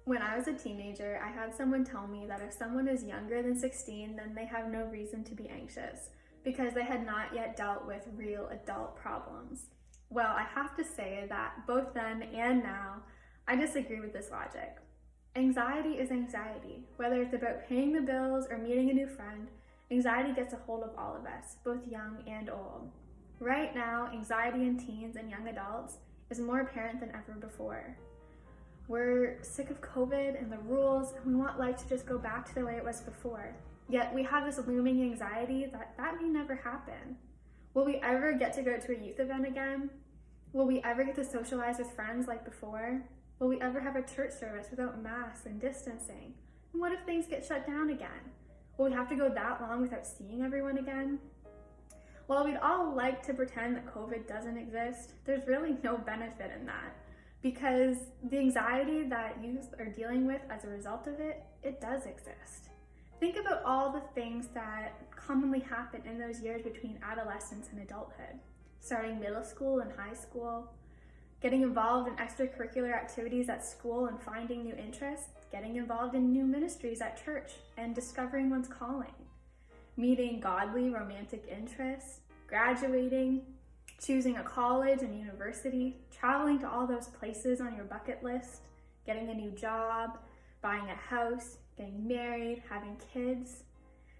When I was a teenager, I had someone tell me that if someone is younger than 16, then they have no reason to be anxious because they had not yet dealt with real adult problems. Well, I have to say that both then and now, I disagree with this logic. Anxiety is anxiety. Whether it's about paying the bills or meeting a new friend, anxiety gets a hold of all of us, both young and old. Right now, anxiety in teens and young adults is more apparent than ever before. We're sick of COVID and the rules, and we want life to just go back to the way it was before. Yet we have this looming anxiety that may never happen. Will we ever get to go to a youth event again? Will we ever get to socialize with friends like before? Will we ever have a church service without masks and distancing? And what if things get shut down again? Will we have to go that long without seeing everyone again? While we'd all like to pretend that COVID doesn't exist, there's really no benefit in that. Because the anxiety that youth are dealing with as a result of it, it does exist. Think about all the things that commonly happen in those years between adolescence and adulthood. Starting middle school and high school, getting involved in extracurricular activities at school and finding new interests, getting involved in new ministries at church and discovering one's calling, meeting godly romantic interests, graduating, choosing a college and university, traveling to all those places on your bucket list, getting a new job, buying a house, getting married, having kids.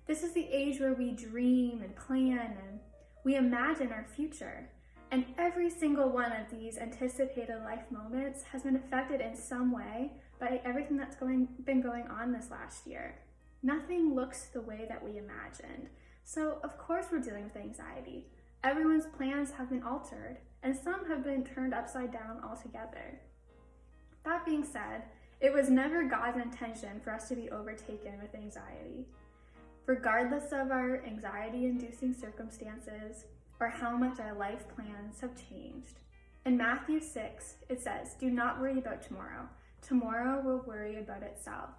This is the age where we dream and plan and we imagine our future. And every single one of these anticipated life moments has been affected in some way by everything that's been going on this last year. Nothing looks the way that we imagined. So of course we're dealing with anxiety. Everyone's plans have been altered, and some have been turned upside down altogether. That being said, it was never God's intention for us to be overtaken with anxiety. Regardless of our anxiety-inducing circumstances or how much our life plans have changed. In Matthew 6, it says, "Do not worry about tomorrow. Tomorrow will worry about itself."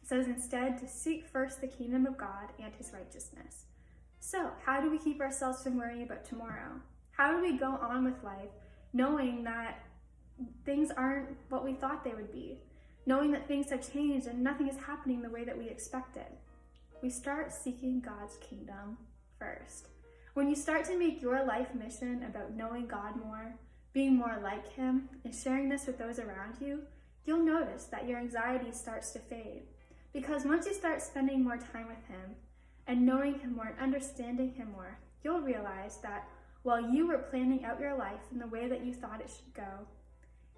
It says instead to seek first the kingdom of God and his righteousness. So, how do we keep ourselves from worrying about tomorrow? How do we go on with life knowing that things aren't what we thought they would be? Knowing that things have changed and nothing is happening the way that we expected? We start seeking God's kingdom first. When you start to make your life mission about knowing God more, being more like him, and sharing this with those around you, you'll notice that your anxiety starts to fade. Because once you start spending more time with him, and knowing him more and understanding him more, you'll realize that while you were planning out your life in the way that you thought it should go,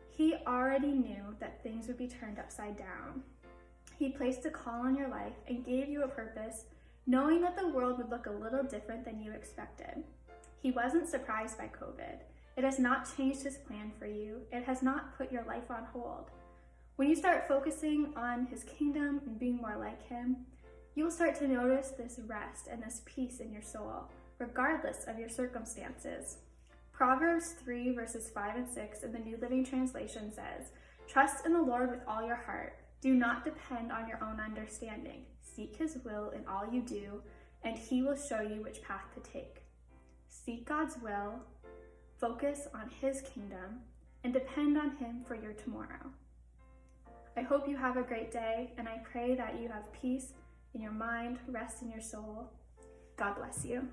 he already knew that things would be turned upside down. He placed a call on your life and gave you a purpose, knowing that the world would look a little different than you expected. He wasn't surprised by COVID. It has not changed his plan for you. It has not put your life on hold. When you start focusing on his kingdom and being more like him, you will start to notice this rest and this peace in your soul, regardless of your circumstances. Proverbs 3 verses 5 and 6 in the New Living Translation says, "Trust in the Lord with all your heart. Do not depend on your own understanding. Seek his will in all you do, and he will show you which path to take." Seek God's will, focus on his kingdom, and depend on him for your tomorrow. I hope you have a great day, and I pray that you have peace in your mind, rest in your soul. God bless you.